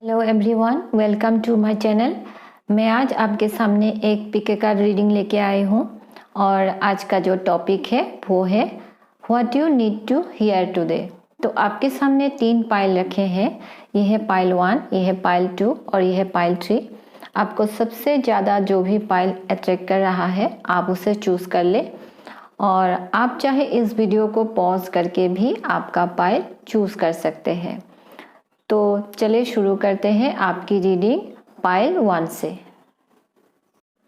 Hello everyone, welcome to my channel. मैं आज आपके सामने एक पिके कार्ड रीडिंग लेके आई हूँ और आज का जो टॉपिक है वो है what you need to hear today. तो आपके सामने 3 पाइल रखे हैं। ये है पाइल 1, ये है पाइल 2 और ये है पाइल 3। आपको सबसे ज़्यादा जो भी पाइल अट्रैक्ट कर रहा है आप उसे चूज़ कर ले और आप चाहे इस वीडियो को पॉज करके भी आपका पाइल चूज़ कर सकते हैं। तो चलिए शुरू करते हैं आपकी रीडिंग पाइल 1 से।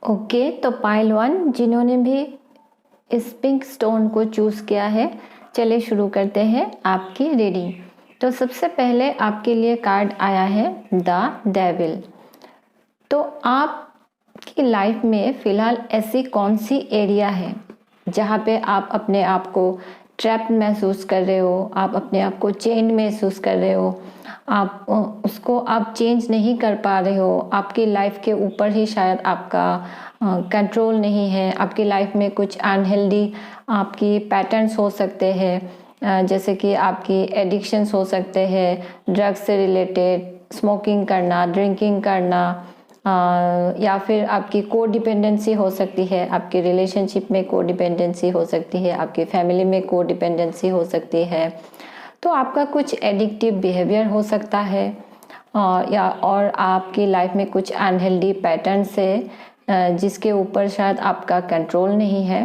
ओके, तो पाइल 1 जिन्होंने भी इस पिंक स्टोन को चूज़ किया है, चलिए शुरू करते हैं आपकी रीडिंग। तो सबसे पहले आपके लिए कार्ड आया है द डेविल। तो आपकी लाइफ में फ़िलहाल ऐसी कौन सी एरिया है जहाँ पे आप अपने आप को ट्रैप महसूस कर रहे हो, आप अपने आप को चेन महसूस कर रहे हो, आप उसको आप चेंज नहीं कर पा रहे हो, आपकी लाइफ के ऊपर ही शायद आपका कंट्रोल नहीं है, आपकी लाइफ में कुछ अनहेल्दी आपकी पैटर्न्स हो सकते हैं, जैसे कि आपकी एडिक्शंस हो सकते हैं, ड्रग्स से रिलेटेड, स्मोकिंग करना, ड्रिंकिंग करना, या फिर आपकी को डिपेंडेंसी हो सकती है, आपके रिलेशनशिप में को डिपेंडेंसी हो सकती है, आपकी फैमिली में को डिपेंडेंसी हो सकती है। तो आपका कुछ एडिक्टिव बिहेवियर हो सकता है और आपकी लाइफ में कुछ अनहेल्दी पैटर्न्स है जिसके ऊपर शायद आपका कंट्रोल नहीं है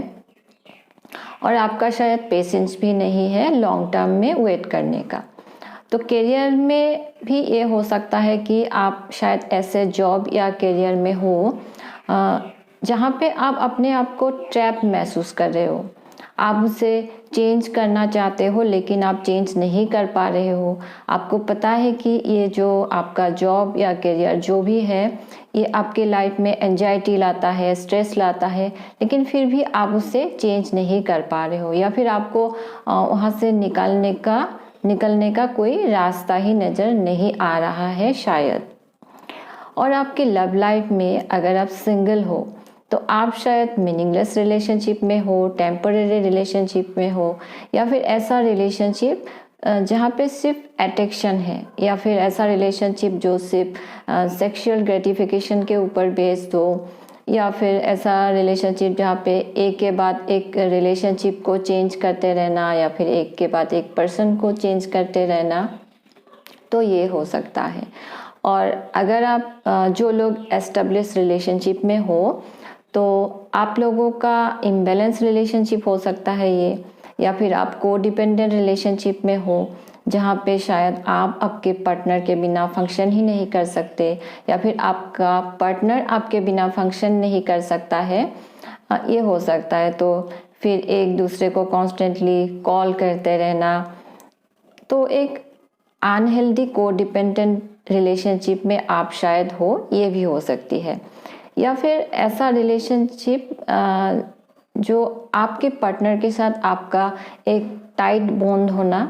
और आपका शायद पेशेंस भी नहीं है लॉन्ग टर्म में वेट करने का। तो करियर में भी ये हो सकता है कि आप शायद ऐसे जॉब या करियर में हो जहाँ पे आप अपने आप को ट्रैप महसूस कर रहे हो, आप उसे चेंज करना चाहते हो लेकिन आप चेंज नहीं कर पा रहे हो। आपको पता है कि ये जो आपका जॉब या करियर जो भी है ये आपके लाइफ में एंजाइटी लाता है, स्ट्रेस लाता है, लेकिन फिर भी आप उसे चेंज नहीं कर पा रहे हो या फिर आपको वहाँ से निकलने का कोई रास्ता ही नज़र नहीं आ रहा है शायद। और आपकी लव लाइफ में अगर आप सिंगल हो तो आप शायद मीनिंगलेस रिलेशनशिप में हो, टेम्परेरी रिलेशनशिप में हो, या फिर ऐसा रिलेशनशिप जहाँ पे सिर्फ अट्रैक्शन है, या फिर ऐसा रिलेशनशिप जो सिर्फ सेक्सुअल ग्रेटिफिकेशन के ऊपर बेस्ड हो, या फिर ऐसा रिलेशनशिप जहाँ पे एक के बाद एक रिलेशनशिप को चेंज करते रहना या फिर एक के बाद एक पर्सन को चेंज करते रहना, तो ये हो सकता है। और अगर आप जो लोग एस्टेब्लिश रिलेशनशिप में हो तो आप लोगों का इम्बैलेंस रिलेशनशिप हो सकता है ये, या फिर आप को डिपेंडेंट रिलेशनशिप में हो जहाँ पे शायद आप आपके पार्टनर के बिना फंक्शन ही नहीं कर सकते, या फिर आपका पार्टनर आपके बिना फंक्शन नहीं कर सकता है, ये हो सकता है। तो फिर एक दूसरे को कॉन्स्टेंटली कॉल करते रहना, तो एक अनहेल्दी को डिपेंडेंट रिलेशनशिप में आप शायद हो, ये भी हो सकती है। या फिर ऐसा रिलेशनशिप जो आपके पार्टनर के साथ आपका एक टाइट बॉन्ड होना,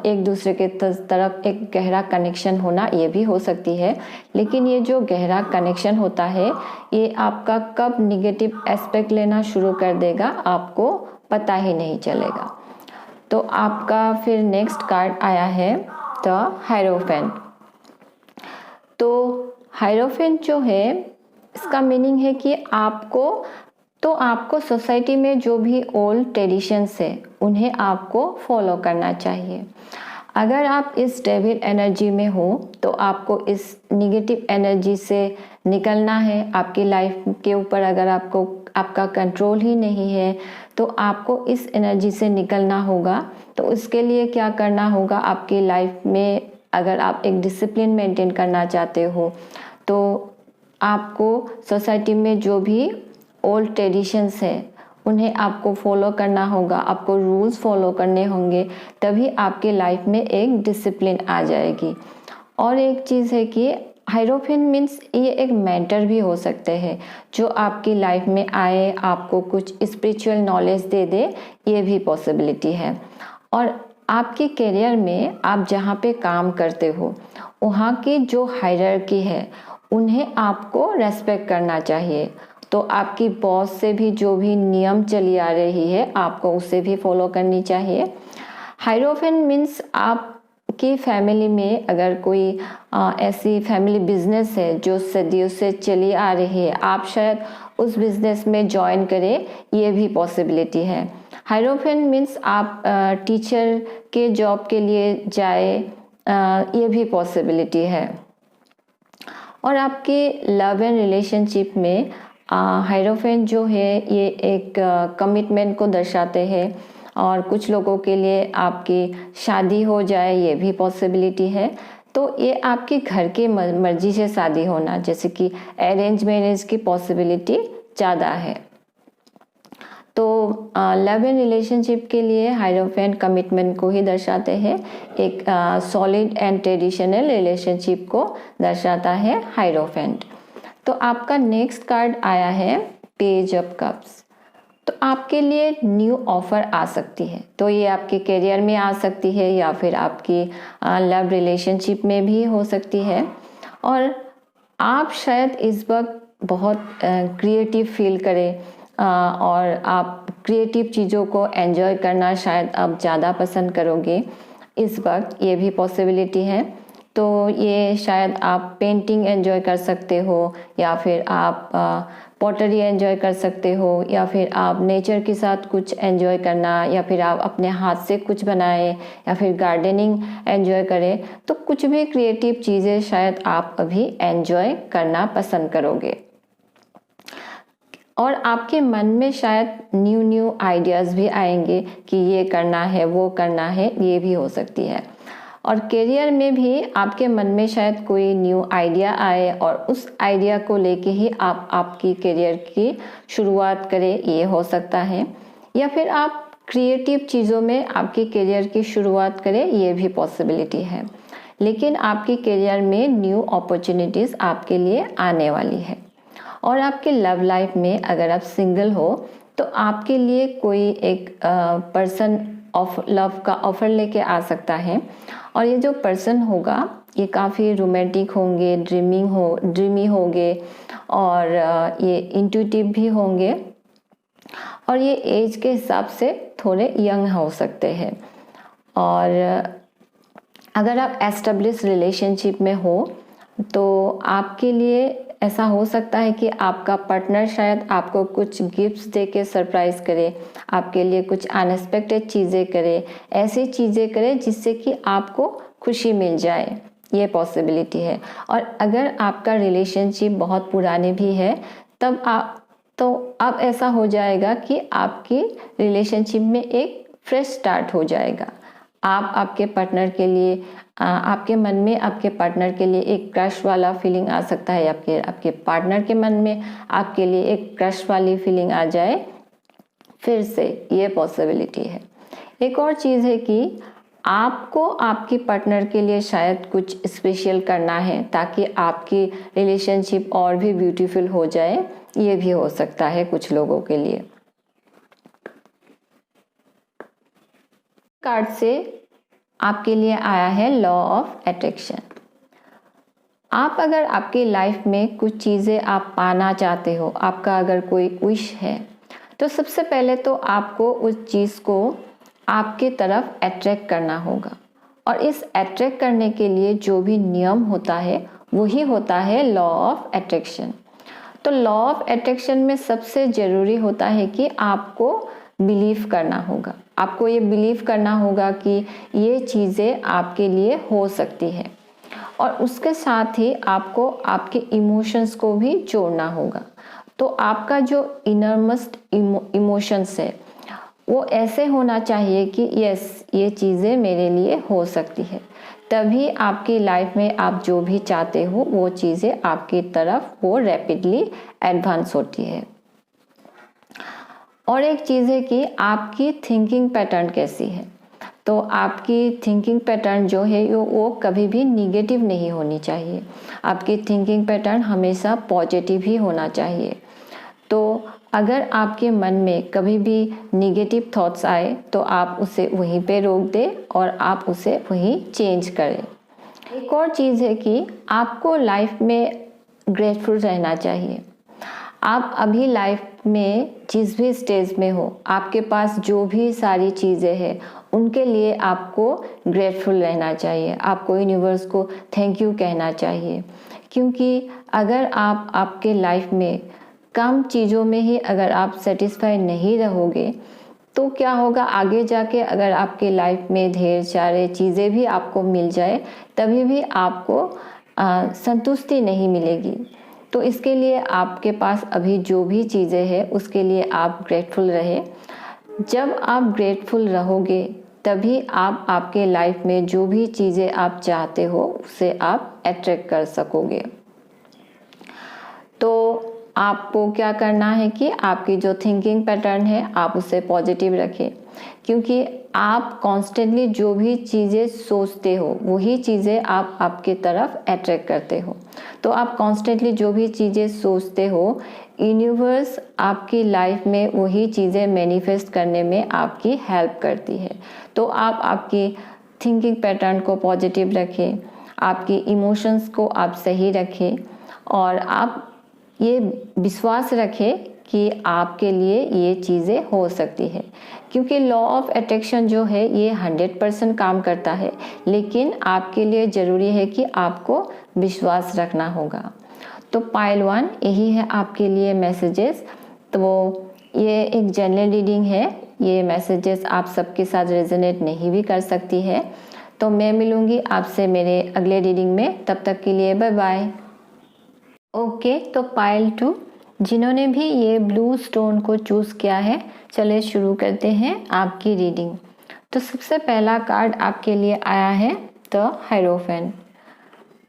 एक दूसरे के तरफ एक गहरा कनेक्शन होना, ये भी हो सकती है। लेकिन ये जो गहरा कनेक्शन होता है ये आपका कब निगेटिव एस्पेक्ट लेना शुरू कर देगा आपको पता ही नहीं चलेगा। तो आपका फिर नेक्स्ट कार्ड आया है द हायरोफेंट। तो हायरोफेंट जो है इसका मीनिंग है कि आपको सोसाइटी में जो भी ओल्ड ट्रेडिशंस है उन्हें आपको फॉलो करना चाहिए। अगर आप इस डेविल एनर्जी में हो तो आपको इस निगेटिव एनर्जी से निकलना है। आपकी लाइफ के ऊपर अगर आपका कंट्रोल ही नहीं है तो आपको इस एनर्जी से निकलना होगा। तो उसके लिए क्या करना होगा, आपकी लाइफ में अगर आप एक डिसिप्लिन मेंटेन करना चाहते हो तो आपको सोसाइटी में जो भी ओल्ड ट्रेडिशंस है उन्हें आपको फॉलो करना होगा, आपको रूल्स फॉलो करने होंगे, तभी आपके लाइफ में एक डिसिप्लिन आ जाएगी। और एक चीज़ है कि हायरोफेंट मीन्स ये एक मेंटर भी हो सकते हैं जो आपकी लाइफ में आए, आपको कुछ स्पिरिचुअल नॉलेज दे दे, ये भी पॉसिबिलिटी है। और आपके करियर में आप जहाँ पे काम करते हो वहाँ की जो हायरार्की है उन्हें आपको रेस्पेक्ट करना चाहिए। तो आपकी बॉस से भी जो भी नियम चली आ रही है आपको उसे भी फॉलो करनी चाहिए। हायरोफेंट मीन्स आप आपकी फैमिली में अगर कोई ऐसी फैमिली बिजनेस है जो सदियों से चली आ रही है, आप शायद उस बिजनेस में ज्वाइन करें, ये भी पॉसिबिलिटी है। हायरोफेंट मीन्स आप टीचर के जॉब के लिए जाए, ये भी पॉसिबिलिटी है। और आपके लव एंड रिलेशनशिप में हायरोफेंट जो है ये एक कमिटमेंट को दर्शाते हैं, और कुछ लोगों के लिए आपकी शादी हो जाए, ये भी पॉसिबिलिटी है। तो ये आपके घर के मर्जी से शादी होना, जैसे कि अरेंज मैरिज की पॉसिबिलिटी ज़्यादा है। तो लव एंड रिलेशनशिप के लिए हायरोफेंट कमिटमेंट को ही दर्शाते हैं, एक सॉलिड एंड ट्रेडिशनल रिलेशनशिप को दर्शाता है हायरोफेंट। तो आपका नेक्स्ट कार्ड आया है पेज ऑफ कप्स। तो आपके लिए न्यू ऑफर आ सकती है, तो ये आपके करियर में आ सकती है या फिर आपकी लव रिलेशनशिप में भी हो सकती है। और आप शायद इस वक्त बहुत क्रिएटिव फील करें, और आप क्रिएटिव चीज़ों को एंजॉय करना शायद अब ज़्यादा पसंद करोगे इस वक्त, ये भी पॉसिबिलिटी है। तो ये शायद आप पेंटिंग एंजॉय कर सकते हो, या फिर आप पॉटरी एंजॉय कर सकते हो, या फिर आप नेचर के साथ कुछ एंजॉय करना, या फिर आप अपने हाथ से कुछ बनाएं, या फिर गार्डनिंग एंजॉय करें। तो कुछ भी क्रिएटिव चीज़ें शायद आप अभी एंजॉय करना पसंद करोगे। और आपके मन में शायद न्यू आइडियाज़ भी आएंगे कि ये करना है, वो करना है, ये भी हो सकती है। और करियर में भी आपके मन में शायद कोई न्यू आइडिया आए, और उस आइडिया को लेके ही आप आपकी करियर की शुरुआत करें, ये हो सकता है। या फिर आप क्रिएटिव चीज़ों में आपकी करियर की शुरुआत करें, ये भी पॉसिबिलिटी है। लेकिन आपकी करियर में न्यू अपॉर्चुनिटीज़ आपके लिए आने वाली है। और आपके लव लाइफ में अगर आप सिंगल हो तो आपके लिए कोई एक पर्सन ऑफ लव का ऑफर लेके आ सकता है। और ये जो पर्सन होगा ये काफ़ी रोमांटिक होंगे, ड्रीमी होंगे, और ये इंट्यूटिव भी होंगे, और ये एज के हिसाब से थोड़े यंग हो सकते हैं। और अगर आप एस्टेब्लिश रिलेशनशिप में हो तो आपके लिए ऐसा हो सकता है कि आपका पार्टनर शायद आपको कुछ गिफ्ट्स दे के सरप्राइज़ करे, आपके लिए कुछ अनएक्सपेक्टेड चीज़ें करे, ऐसी चीज़ें करे जिससे कि आपको खुशी मिल जाए, ये पॉसिबिलिटी है। और अगर आपका रिलेशनशिप बहुत पुराने भी है तब अब ऐसा हो जाएगा कि आपकी रिलेशनशिप में एक फ्रेश स्टार्ट हो जाएगा। आप आपके पार्टनर के लिए आपके मन में आपके पार्टनर के लिए एक क्रश वाला फीलिंग आ सकता है, आपके पार्टनर के मन में आपके लिए एक क्रश वाली फीलिंग आ जाए फिर से, ये पॉसिबिलिटी है। एक और चीज़ है कि आपको आपकी पार्टनर के लिए शायद कुछ स्पेशल करना है ताकि आपकी रिलेशनशिप और भी ब्यूटीफुल हो जाए, ये भी हो सकता है कुछ लोगों के लिए। कार्ड से आपके लिए आया है लॉ ऑफ अट्रैक्शन। आप अगर आपकी लाइफ में कुछ चीज़ें आप पाना चाहते हो, आपका अगर कोई विश है, तो सबसे पहले तो आपको उस चीज़ को आपके तरफ अट्रैक्ट करना होगा। और इस अट्रैक्ट करने के लिए जो भी नियम होता है वही होता है लॉ ऑफ अट्रैक्शन। तो लॉ ऑफ अट्रैक्शन में सबसे ज़रूरी होता है कि आपको बिलीव करना होगा। आपको ये बिलीव करना होगा कि ये चीज़ें आपके लिए हो सकती है, और उसके साथ ही आपको आपके इमोशंस को भी जोड़ना होगा। तो आपका जो इनरमोस्ट इमोशंस है वो ऐसे होना चाहिए कि यस, ये चीज़ें मेरे लिए हो सकती है, तभी आपकी लाइफ में आप जो भी चाहते हो वो चीज़ें आपकी तरफ वो रैपिडली एडवांस होती है। और एक चीज़ है कि आपकी थिंकिंग पैटर्न कैसी है। तो आपकी थिंकिंग पैटर्न जो है वो कभी भी निगेटिव नहीं होनी चाहिए। आपकी थिंकिंग पैटर्न हमेशा पॉजिटिव ही होना चाहिए। तो अगर आपके मन में कभी भी निगेटिव थॉट्स आए तो आप उसे वहीं पे रोक दें और आप उसे वहीं चेंज करें। एक और चीज़ है कि आपको लाइफ में ग्रेटफुल रहना चाहिए। आप अभी लाइफ में जिस भी स्टेज में हो, आपके पास जो भी सारी चीज़ें हैं उनके लिए आपको ग्रेटफुल रहना चाहिए, आपको यूनिवर्स को थैंक यू कहना चाहिए। क्योंकि अगर आप आपके लाइफ में कम चीज़ों में ही अगर आप सेटिस्फाई नहीं रहोगे तो क्या होगा, आगे जाके अगर आपके लाइफ में ढेर सारे चीज़ें भी आपको मिल जाए तभी भी आपको संतुष्टि नहीं मिलेगी। तो इसके लिए आपके पास अभी जो भी चीज़ें हैं उसके लिए आप ग्रेटफुल रहे। जब आप ग्रेटफुल रहोगे तभी आप आपके लाइफ में जो भी चीज़ें आप चाहते हो उसे आप अट्रैक्ट कर सकोगे। तो आपको क्या करना है कि आपकी जो थिंकिंग पैटर्न है आप उसे पॉजिटिव रखें, क्योंकि आप कॉन्स्टेंटली जो भी चीज़ें सोचते हो वही चीज़ें आप आपके तरफ अट्रैक्ट करते हो। तो आप कॉन्स्टेंटली जो भी चीज़ें सोचते हो यूनिवर्स आपकी लाइफ में वही चीज़ें मैनिफेस्ट करने में आपकी हेल्प करती है। तो आप आपकी थिंकिंग पैटर्न को पॉजिटिव रखें, आपकी इमोशंस को आप सही रखें और आप ये विश्वास रखें कि आपके लिए ये चीज़ें हो सकती है। क्योंकि लॉ ऑफ अट्रैक्शन जो है ये 100% काम करता है, लेकिन आपके लिए ज़रूरी है कि आपको विश्वास रखना होगा। तो पाइल 1 यही है आपके लिए मैसेजेस। तो ये एक जनरल रीडिंग है, ये मैसेजेस आप सबके साथ रेजोनेट नहीं भी कर सकती है। तो मैं मिलूँगी आपसे मेरे अगले रीडिंग में, तब तक के लिए बाय बाय। ओके, तो पाइल 2 जिन्होंने भी ये ब्लू स्टोन को चूज़ किया है, चलिए शुरू करते हैं आपकी रीडिंग। तो सबसे पहला कार्ड आपके लिए आया है द हायरोफेंट।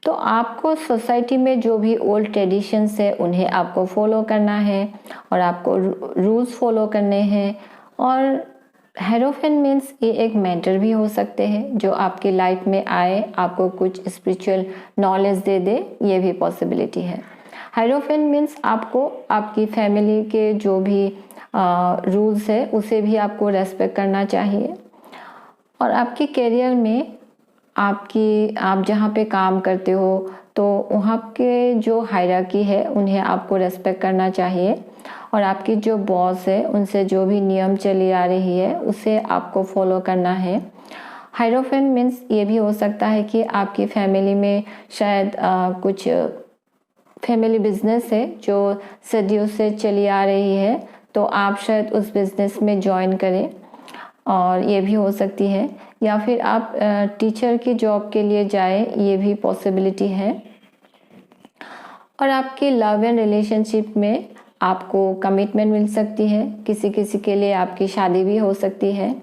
तो आपको सोसाइटी में जो भी ओल्ड ट्रेडिशंस है उन्हें आपको फॉलो करना है और आपको रूल्स फॉलो करने हैं। और हायरोफेंट मीन्स ये एक मेंटर भी हो सकते हैं जो आपकी लाइफ में आए, आपको कुछ स्पिरिचुअल नॉलेज दे दे, ये भी पॉसिबिलिटी है। हायरोफेंट मीन्स आपको आपकी फैमिली के जो भी रूल्स है उसे भी आपको रेस्पेक्ट करना चाहिए। और आपके करियर में आप जहाँ पे काम करते हो तो वहाँ के जो हायरार्की है उन्हें आपको रेस्पेक्ट करना चाहिए। और आपकी जो बॉस है उनसे जो भी नियम चली आ रही है उसे आपको फॉलो करना है। हायरोफेंट मीन्स ये भी हो सकता है कि आपकी फैमिली में शायद कुछ फैमिली बिजनेस है जो सदियों से चली आ रही है, तो आप शायद उस बिजनेस में ज्वाइन करें, और ये भी हो सकती है। या फिर आप टीचर की जॉब के लिए जाएं, ये भी पॉसिबिलिटी है। और आपकी लव एंड रिलेशनशिप में आपको कमिटमेंट मिल सकती है, किसी किसी के लिए आपकी शादी भी हो सकती है,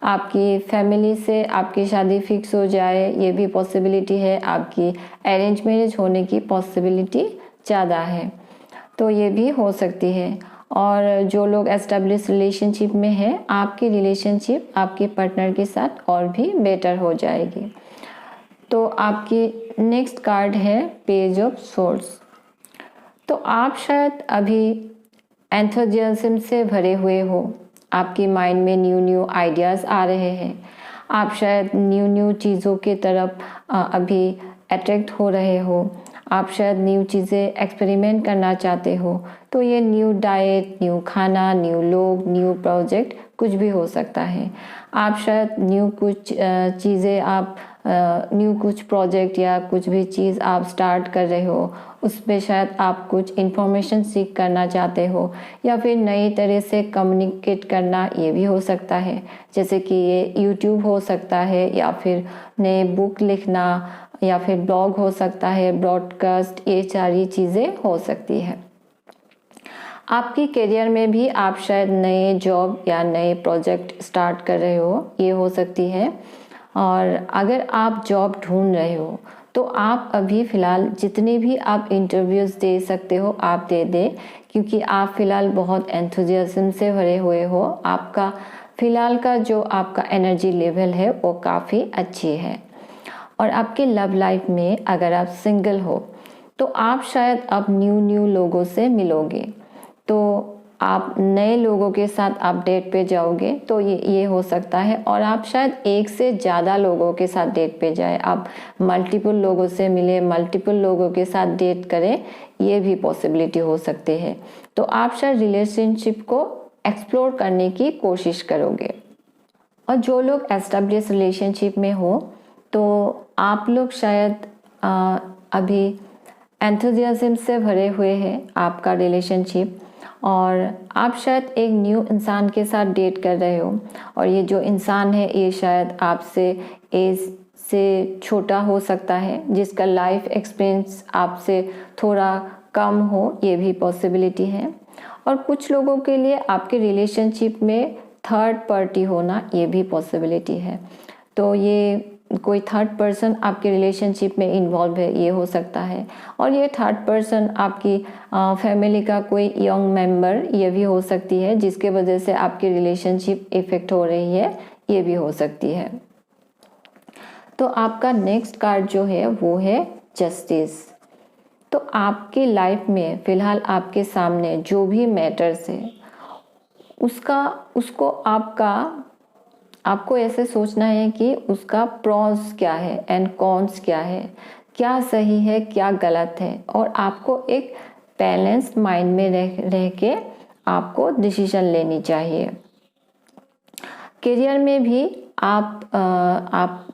आपकी फैमिली से आपकी शादी फिक्स हो जाए, ये भी पॉसिबिलिटी है। आपकी अरेंज मैरिज होने की पॉसिबिलिटी ज़्यादा है, तो ये भी हो सकती है। और जो लोग एस्टेब्लिश रिलेशनशिप में हैं, आपकी रिलेशनशिप आपके पार्टनर के साथ और भी बेटर हो जाएगी। तो आपकी नेक्स्ट कार्ड है पेज ऑफ सोर्ड्स। तो आप शायद अभी एंथुजियाज्म से भरे हुए हो, आपकी माइंड में न्यू आइडियाज़ आ रहे हैं, आप शायद न्यू चीज़ों की तरफ अभी अट्रैक्ट हो रहे हो, आप शायद न्यू चीज़ें एक्सपेरिमेंट करना चाहते हो। तो ये न्यू डाइट, न्यू खाना, न्यू लोग, न्यू प्रोजेक्ट कुछ भी हो सकता है। आप शायद न्यू कुछ चीज़ें आप न्यू कुछ प्रोजेक्ट या कुछ भी चीज़ आप स्टार्ट कर रहे हो, उसमें शायद आप कुछ इन्फॉर्मेशन सीख करना चाहते हो, या फिर नई तरह से कम्युनिकेट करना, ये भी हो सकता है। जैसे कि ये यूट्यूब हो सकता है, या फिर नए बुक लिखना, या फिर ब्लॉग हो सकता है, ब्रॉडकास्ट, ये सारी चीज़ें हो सकती है। आपकी करियर में भी आप शायद नए जॉब या नए प्रोजेक्ट स्टार्ट कर रहे हो, ये हो सकती है। और अगर आप जॉब ढूंढ रहे हो तो आप अभी फ़िलहाल जितने भी आप इंटरव्यूज़ दे सकते हो आप दे दें, क्योंकि आप फ़िलहाल बहुत एंथुजियाज्म से भरे हुए हो। आपका फ़िलहाल का जो आपका एनर्जी लेवल है वो काफ़ी अच्छी है। और आपके लव लाइफ में अगर आप सिंगल हो तो आप शायद अब न्यू लोगों से मिलोगे, तो आप नए लोगों के साथ आप डेट पे जाओगे, तो ये हो सकता है। और आप शायद एक से ज़्यादा लोगों के साथ डेट पे जाए, आप मल्टीपल लोगों से मिले, मल्टीपल लोगों के साथ डेट करें, ये भी पॉसिबिलिटी हो सकती है। तो आप शायद रिलेशनशिप को एक्सप्लोर करने की कोशिश करोगे। और जो लोग एस्टेब्लिश रिलेशनशिप में हो तो आप लोग शायद अभी एंथुजियाज्म से भरे हुए हैं आपका रिलेशनशिप, और आप शायद एक न्यू इंसान के साथ डेट कर रहे हो, और ये जो इंसान है ये शायद आपसे एज से छोटा हो सकता है, जिसका लाइफ एक्सपीरियंस आपसे थोड़ा कम हो, ये भी पॉसिबिलिटी है। और कुछ लोगों के लिए आपके रिलेशनशिप में थर्ड पार्टी होना ये भी पॉसिबिलिटी है। तो ये कोई थर्ड पर्सन आपके रिलेशनशिप में इन्वॉल्व है, ये हो सकता है। और ये थर्ड पर्सन आपकी फैमिली का कोई यंग मेंबर ये भी हो सकती है, जिसके वजह से आपकी रिलेशनशिप इफेक्ट हो रही है, ये भी हो सकती है। तो आपका नेक्स्ट कार्ड जो है वो है जस्टिस। तो आपकी लाइफ में फ़िलहाल आपके सामने जो भी मैटर्स है उसको आपको ऐसे सोचना है कि उसका प्रॉस क्या है एंड कॉन्स क्या है, क्या सही है क्या गलत है, और आपको एक बैलेंस्ड माइंड में रह के आपको डिसीजन लेनी चाहिए। करियर में भी आप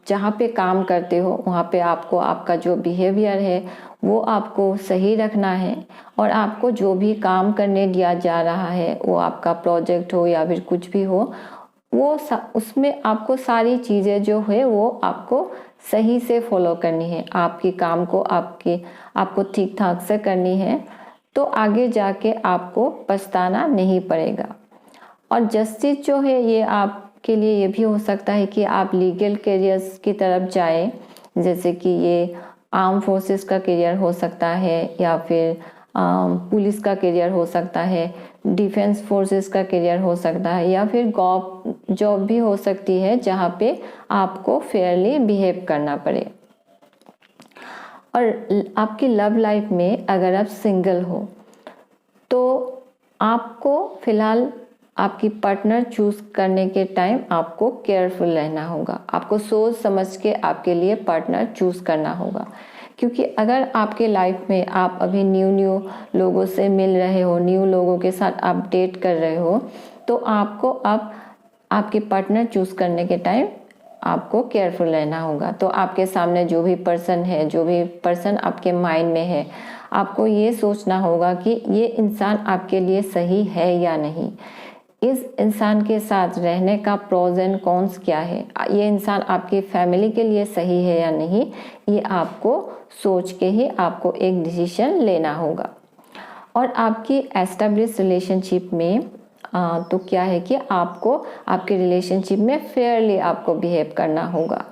जहाँ पे काम करते हो वहाँ पे आपको आपका जो बिहेवियर है वो आपको सही रखना है, और आपको जो भी काम करने दिया जा रहा है, वो आपका प्रोजेक्ट हो या फिर कुछ भी हो, उसमें आपको सारी चीज़ें जो है वो आपको सही से फॉलो करनी है। आपके काम को आपको ठीक ठाक से करनी है, तो आगे जाके आपको पछताना नहीं पड़ेगा। और जस्टिस जो है ये आपके लिए ये भी हो सकता है कि आप लीगल करियर्स की तरफ जाएं, जैसे कि ये आर्म फोर्सेस का करियर हो सकता है, या फिर पुलिस का करियर हो सकता है, डिफेंस फोर्सेस का करियर हो सकता है, या फिर जॉब भी हो सकती है जहाँ पे आपको फेयरली बिहेव करना पड़े। और आपकी लव लाइफ में अगर आप सिंगल हो तो आपको फिलहाल आपकी पार्टनर चूज करने के टाइम आपको केयरफुल रहना होगा। आपको सोच समझ के आपके लिए पार्टनर चूज करना होगा, क्योंकि अगर आपके लाइफ में आप अभी न्यू लोगों से मिल रहे हो, न्यू लोगों के साथ आप डेट कर रहे हो, तो आपको आपके पार्टनर चूज करने के टाइम आपको केयरफुल रहना होगा। तो आपके सामने जो भी पर्सन आपके माइंड में है, आपको ये सोचना होगा कि ये इंसान आपके लिए सही है या नहीं, इस इंसान के साथ रहने का प्रोज एंड कॉन्स क्या है, ये इंसान आपकी फैमिली के लिए सही है या नहीं, ये आपको सोच के ही आपको एक डिसीजन लेना होगा। और आपकी एस्टेब्लिश रिलेशनशिप में तो क्या है कि आपको आपके रिलेशनशिप में फेयरली आपको बिहेव करना होगा।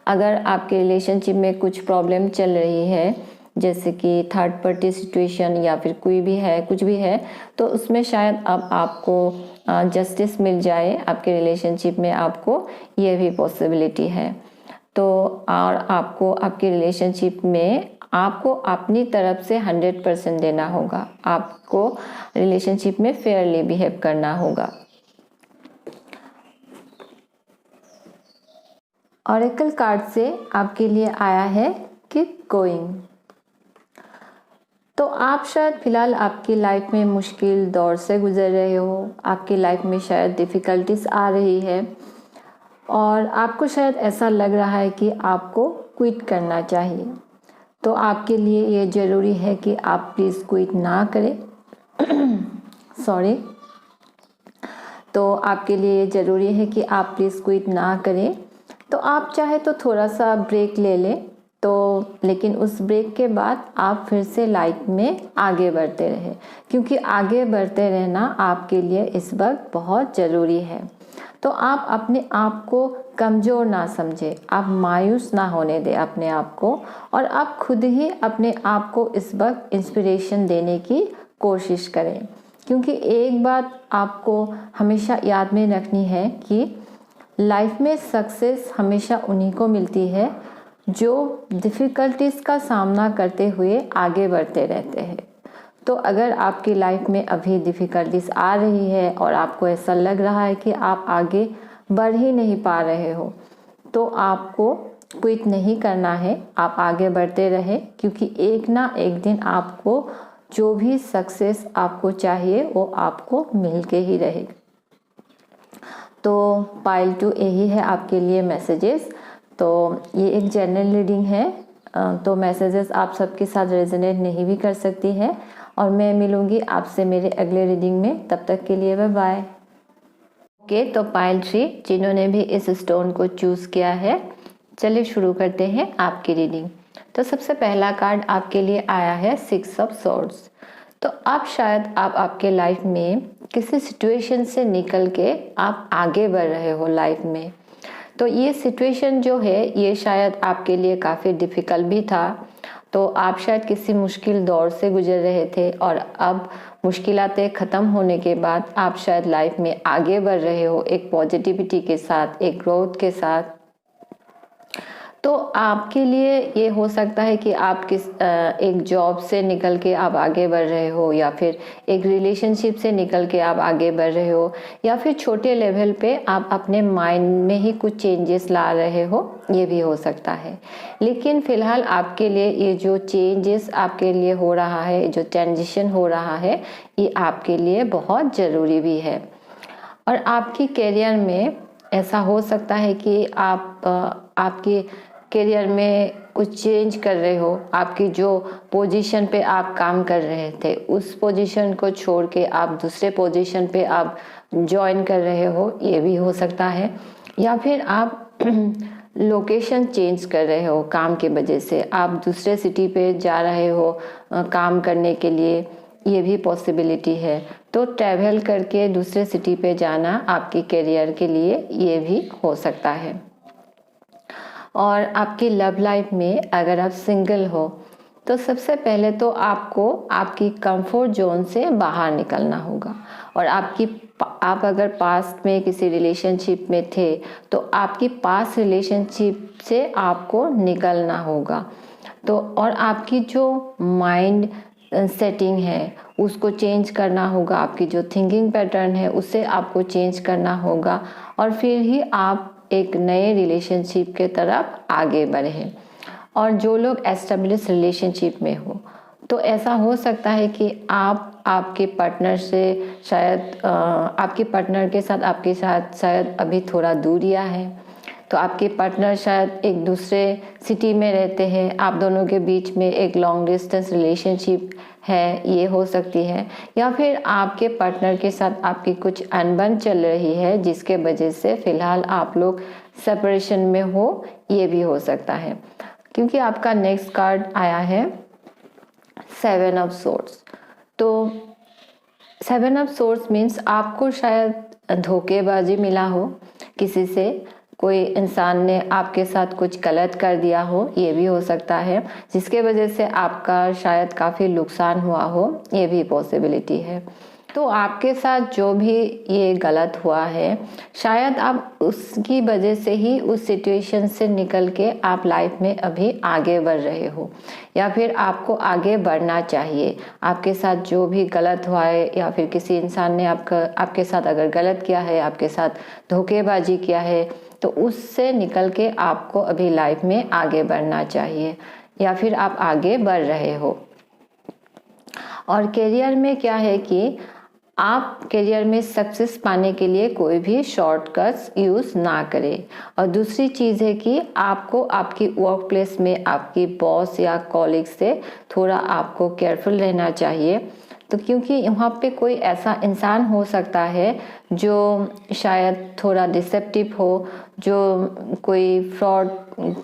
अगर आपके रिलेशनशिप में कुछ प्रॉब्लम चल रही है, जैसे कि थर्ड पार्टी सिचुएशन या फिर कुछ भी है, तो उसमें शायद अब आपको जस्टिस मिल जाए आपके रिलेशनशिप में, आपको ये भी पॉसिबिलिटी है। तो और आपको आपके रिलेशनशिप में आपको अपनी तरफ से 100% देना होगा, आपको रिलेशनशिप में फेयरली बिहेव करना होगा। ऑरेकल कार्ड से आपके लिए आया है कीप गोइंग। तो आप शायद फिलहाल आपकी लाइफ में मुश्किल दौर से गुजर रहे हो, आपकी लाइफ में शायद डिफ़िकल्टीज आ रही है, और आपको शायद ऐसा लग रहा है कि आपको क्विट करना चाहिए। तो आपके लिए ये ज़रूरी है कि आप प्लीज़ क्विट ना करें सॉरी। तो आपके लिए ये ज़रूरी है कि आप प्लीज़ क्विट ना करें। तो आप चाहे तो थोड़ा सा ब्रेक ले लें, तो लेकिन उस ब्रेक के बाद आप फिर से लाइफ में आगे बढ़ते रहें, क्योंकि आगे बढ़ते रहना आपके लिए इस वक्त बहुत ज़रूरी है। तो आप अपने आप को कमज़ोर ना समझें, आप मायूस ना होने दें अपने आप को, और आप खुद ही अपने आप को इस वक्त इंस्पिरेशन देने की कोशिश करें। क्योंकि एक बात आपको हमेशा याद में रखनी है कि लाइफ में सक्सेस हमेशा उन्हीं को मिलती है जो डिफ़िकल्टीज़ का सामना करते हुए आगे बढ़ते रहते हैं। तो अगर आपकी लाइफ में अभी डिफ़िकल्टीज़ आ रही है और आपको ऐसा लग रहा है कि आप आगे बढ़ ही नहीं पा रहे हो, तो आपको क्विट नहीं करना है, आप आगे बढ़ते रहें, क्योंकि एक ना एक दिन आपको जो भी सक्सेस आपको चाहिए वो आपको मिल के ही रहेगा। तो पाइल 2 यही है आपके लिए मैसेजेस। तो ये एक जनरल रीडिंग है, तो मैसेजेस आप सबके साथ रेजोनेट नहीं भी कर सकती है। और मैं मिलूँगी आपसे मेरे अगले रीडिंग में, तब तक के लिए बाय बाय। ओके, तो पाइल 3 जिन्होंने भी इस स्टोन को चूज़ किया है, चलिए शुरू करते हैं आपकी रीडिंग। तो सबसे पहला कार्ड आपके लिए आया है 6 ऑफ सॉर्ड्स। तो आप शायद आपके लाइफ में किसी सिचुएशन से निकल के आप आगे बढ़ रहे हो लाइफ में। तो ये सिचुएशन जो है ये शायद आपके लिए काफ़ी डिफ़िकल्ट भी था। तो आप शायद किसी मुश्किल दौर से गुजर रहे थे और अब मुश्किलातें ख़त्म होने के बाद आप शायद लाइफ में आगे बढ़ रहे हो एक पॉजिटिविटी के साथ, एक ग्रोथ के साथ। तो आपके लिए ये हो सकता है कि आप एक जॉब से निकल के आप आगे बढ़ रहे हो, या फिर एक रिलेशनशिप से निकल के आप आगे बढ़ रहे हो, या फिर छोटे लेवल पे आप अपने माइंड में ही कुछ चेंजेस ला रहे हो, ये भी हो सकता है। लेकिन फ़िलहाल आपके लिए ये जो चेंजेस आपके लिए हो रहा है, जो ट्रांजिशन हो रहा है, ये आपके लिए बहुत ज़रूरी भी है। और आपकी करियर में ऐसा हो सकता है कि आप आपके करियर में कुछ चेंज कर रहे हो। आपकी जो पोजीशन पे आप काम कर रहे थे उस पोजीशन को छोड़ के आप दूसरे पोजीशन पे आप ज्वाइन कर रहे हो, ये भी हो सकता है। या फिर आप लोकेशन चेंज कर रहे हो काम की वजह से, आप दूसरे सिटी पे जा रहे हो काम करने के लिए, ये भी पॉसिबिलिटी है। तो ट्रैवल करके दूसरे सिटी पे जाना आपके करियर के लिए ये भी हो सकता है। और आपकी लव लाइफ में अगर आप सिंगल हो तो सबसे पहले तो आपको आपकी कंफर्ट जोन से बाहर निकलना होगा। और आप अगर पास्ट में किसी रिलेशनशिप में थे तो आपकी पास्ट रिलेशनशिप से आपको निकलना होगा। तो और आपकी जो माइंड सेटिंग है उसको चेंज करना होगा, आपकी जो थिंकिंग पैटर्न है उसे आपको चेंज करना होगा, और फिर ही आप एक नए रिलेशनशिप के तरफ आगे बढ़े। और जो लोग एस्टेब्लिश रिलेशनशिप में हो तो ऐसा हो सकता है कि आप आपके पार्टनर से शायद आपके पार्टनर के साथ आपके साथ शायद अभी थोड़ा दूरियां है। तो आपके पार्टनर शायद एक दूसरे सिटी में रहते हैं, आप दोनों के बीच में एक लॉन्ग डिस्टेंस रिलेशनशिप है, ये हो सकती है। या फिर आपके पार्टनर के साथ आपकी कुछ अनबन चल रही है जिसके वजह से फ़िलहाल आप लोग सेपरेशन में हो, ये भी हो सकता है। क्योंकि आपका नेक्स्ट कार्ड आया है 7 ऑफ सोर्ड्स। तो 7 ऑफ सोर्ड्स मीन्स आपको शायद धोखेबाजी मिला हो, किसी से कोई इंसान ने आपके साथ कुछ गलत कर दिया हो, ये भी हो सकता है, जिसके वजह से आपका शायद काफ़ी नुकसान हुआ हो, ये भी पॉसिबिलिटी है। तो आपके साथ जो भी ये गलत हुआ है शायद आप उसकी वजह से ही उस सिचुएशन से निकल के आप लाइफ में अभी आगे बढ़ रहे हो, या फिर आपको आगे बढ़ना चाहिए। आपके साथ जो भी गलत हुआ है या फिर किसी इंसान ने आपके साथ अगर गलत किया है, आपके साथ धोखेबाजी किया है, तो उससे निकल के आपको अभी लाइफ में आगे बढ़ना चाहिए, या फिर आप आगे बढ़ रहे हो। और करियर में क्या है कि आप करियर में सक्सेस पाने के लिए कोई भी शॉर्टकट्स यूज़ ना करें। और दूसरी चीज़ है कि आपको आपकी वर्क प्लेस में आपकी बॉस या कॉलीग से थोड़ा आपको केयरफुल रहना चाहिए। तो क्योंकि वहाँ पे कोई ऐसा इंसान हो सकता है जो शायद थोड़ा डिसेप्टिव हो, जो कोई फ्रॉड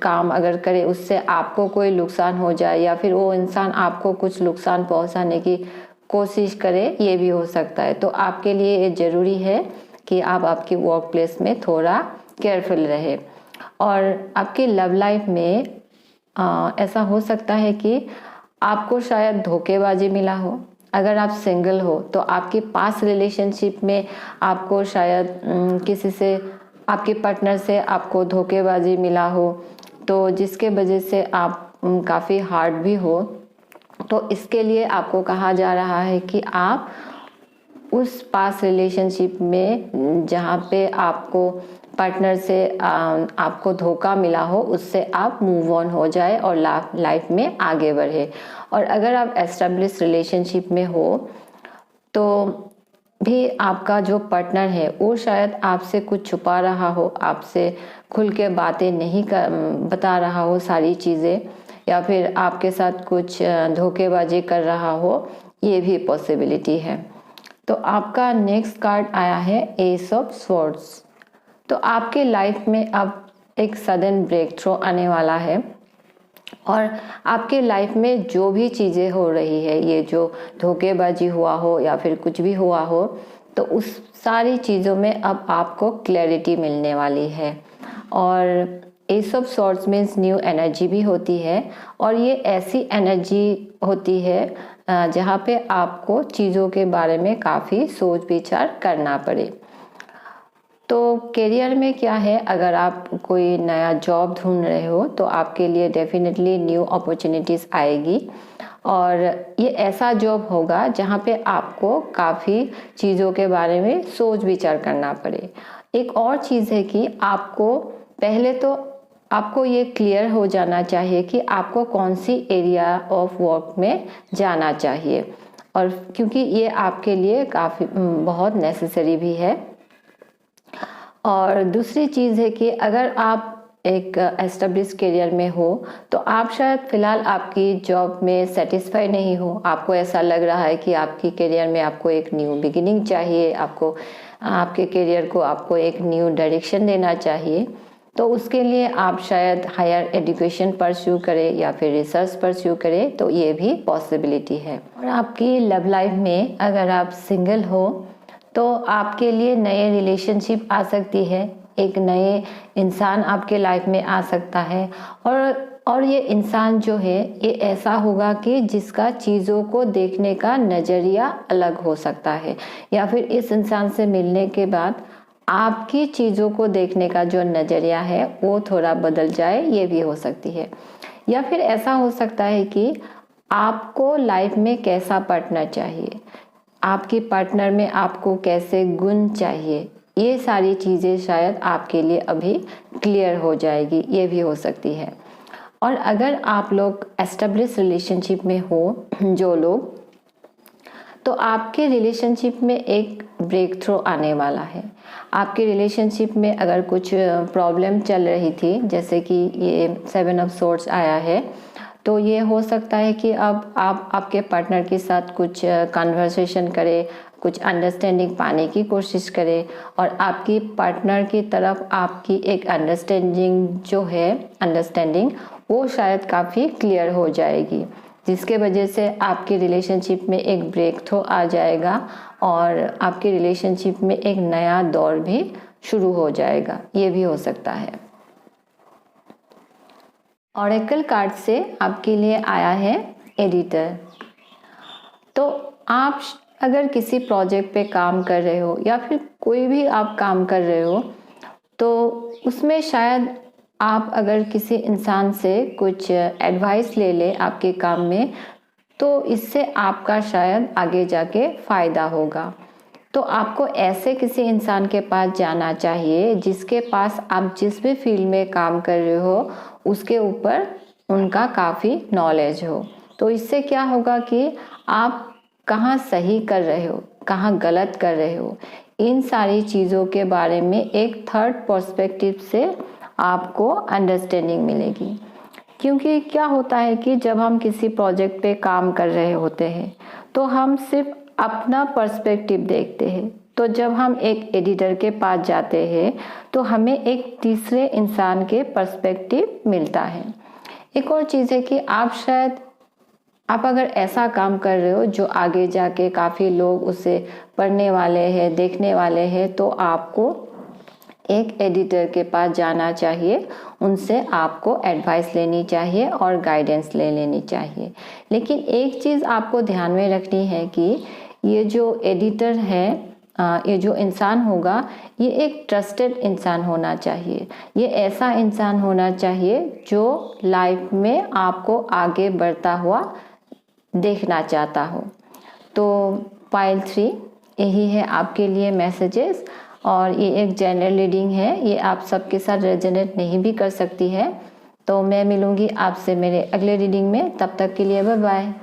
काम अगर करे उससे आपको कोई नुकसान हो जाए, या फिर वो इंसान आपको कुछ नुकसान पहुँचाने की कोशिश करे, ये भी हो सकता है। तो आपके लिए ये ज़रूरी है कि आप आपकी वर्क प्लेस में थोड़ा केयरफुल रहे। और आपकी लव लाइफ में ऐसा हो सकता है कि आपको शायद धोखेबाजी मिला हो। अगर आप सिंगल हो तो आपकी पास्ट रिलेशनशिप में आपको शायद किसी से, आपके पार्टनर से आपको धोखेबाजी मिला हो, तो जिसके वजह से आप काफ़ी हार्ट भी हो। तो इसके लिए आपको कहा जा रहा है कि आप उस पास्ट रिलेशनशिप में जहाँ पे आपको पार्टनर से आपको धोखा मिला हो उससे आप मूव ऑन हो जाए और लाइफ में आगे बढ़े। और अगर आप एस्टेब्लिश रिलेशनशिप में हो तो भी आपका जो पार्टनर है वो शायद आपसे कुछ छुपा रहा हो, आपसे खुल के बातें नहीं बता रहा हो सारी चीज़ें, या फिर आपके साथ कुछ धोखेबाजी कर रहा हो, ये भी पॉसिबिलिटी है। तो आपका नेक्स्ट कार्ड आया है एस ऑफ स्वॉर्ड्स। तो आपके लाइफ में अब एक सडन ब्रेक थ्रू आने वाला है, और आपके लाइफ में जो भी चीज़ें हो रही है, ये जो धोखेबाजी हुआ हो या फिर कुछ भी हुआ हो, तो उस सारी चीज़ों में अब आपको क्लैरिटी मिलने वाली है। और S of swords means new energy भी होती है, और ये ऐसी एनर्जी होती है जहाँ पे आपको चीज़ों के बारे में काफ़ी सोच विचार करना पड़े। तो करियर में क्या है, अगर आप कोई नया जॉब ढूंढ रहे हो तो आपके लिए डेफिनेटली न्यू अपॉर्चुनिटीज़ आएगी, और ये ऐसा जॉब होगा जहाँ पे आपको काफ़ी चीज़ों के बारे में सोच विचार करना पड़े। एक और चीज़ है कि आपको पहले तो आपको ये क्लियर हो जाना चाहिए कि आपको कौन सी एरिया ऑफ वर्क में जाना चाहिए, और क्योंकि ये आपके लिए काफ़ी बहुत नेसेसरी भी है। और दूसरी चीज़ है कि अगर आप एक एस्टेब्लिश करियर में हो तो आप शायद फ़िलहाल आपकी जॉब में सेटिस्फाई नहीं हो, आपको ऐसा लग रहा है कि आपकी करियर में आपको एक न्यू बिगिनिंग चाहिए, आपको आपके करियर को आपको एक न्यू डायरेक्शन देना चाहिए। तो उसके लिए आप शायद हायर एजुकेशन परस्यू करें या फिर रिसर्च परस्यू करें, तो ये भी पॉसिबिलिटी है। और आपकी लव लाइफ में अगर आप सिंगल हो तो आपके लिए नए रिलेशनशिप आ सकती है, एक नए इंसान आपके लाइफ में आ सकता है, और ये इंसान जो है ये ऐसा होगा कि जिसका चीज़ों को देखने का नज़रिया अलग हो सकता है, या फिर इस इंसान से मिलने के बाद आपकी चीज़ों को देखने का जो नज़रिया है वो थोड़ा बदल जाए, ये भी हो सकती है। या फिर ऐसा हो सकता है कि आपको लाइफ में कैसा पार्टनर चाहिए, आपके पार्टनर में आपको कैसे गुण चाहिए, ये सारी चीज़ें शायद आपके लिए अभी क्लियर हो जाएगी, ये भी हो सकती है। और अगर आप लोग एस्टेब्लिश रिलेशनशिप में हो जो लोग, तो आपके रिलेशनशिप में एक ब्रेक थ्रू आने वाला है। आपके रिलेशनशिप में अगर कुछ प्रॉब्लम चल रही थी, जैसे कि ये 7 ऑफ सोर्ड्स आया है, तो ये हो सकता है कि अब आप आपके पार्टनर के साथ कुछ कन्वर्सेशन करें, कुछ अंडरस्टैंडिंग पाने की कोशिश करें, और आपकी पार्टनर की तरफ आपकी एक अंडरस्टैंडिंग वो शायद काफ़ी क्लियर हो जाएगी, जिसके वजह से आपके रिलेशनशिप में एक ब्रेक थ्रू आ जाएगा, और आपके रिलेशनशिप में एक नया दौर भी शुरू हो जाएगा, ये भी हो सकता है। ऑरेकल कार्ड से आपके लिए आया है एडिटर। तो आप अगर किसी प्रोजेक्ट पे काम कर रहे हो या फिर कोई भी आप काम कर रहे हो, तो उसमें शायद आप अगर किसी इंसान से कुछ एडवाइस ले ले आपके काम में, तो इससे आपका शायद आगे जाके फ़ायदा होगा। तो आपको ऐसे किसी इंसान के पास जाना चाहिए जिसके पास आप जिस भी फील्ड में काम कर रहे हो उसके ऊपर उनका काफ़ी नॉलेज हो। तो इससे क्या होगा कि आप कहाँ सही कर रहे हो, कहाँ गलत कर रहे हो, इन सारी चीज़ों के बारे में एक थर्ड पर्सपेक्टिव से आपको अंडरस्टैंडिंग मिलेगी। क्योंकि क्या होता है कि जब हम किसी प्रोजेक्ट पे काम कर रहे होते हैं तो हम सिर्फ अपना पर्सपेक्टिव देखते हैं, तो जब हम एक एडिटर के पास जाते हैं तो हमें एक तीसरे इंसान के पर्सपेक्टिव मिलता है। एक और चीज़ है कि आप अगर ऐसा काम कर रहे हो जो आगे जाके काफ़ी लोग उसे पढ़ने वाले हैं, देखने वाले हैं, तो आपको एक एडिटर के पास जाना चाहिए, उनसे आपको एडवाइस लेनी चाहिए और गाइडेंस ले लेनी चाहिए। लेकिन एक चीज़ आपको ध्यान में रखनी है कि ये जो एडिटर है, ये जो इंसान होगा, ये एक ट्रस्टेड इंसान होना चाहिए। ये ऐसा इंसान होना चाहिए जो लाइफ में आपको आगे बढ़ता हुआ देखना चाहता हो। तो पाइल 3 यही है आपके लिए मैसेजेस, और ये एक जनरल रीडिंग है, ये आप सबके साथ रेजोनेट नहीं भी कर सकती है। तो मैं मिलूँगी आपसे मेरे अगले रीडिंग में, तब तक के लिए बाय बाय।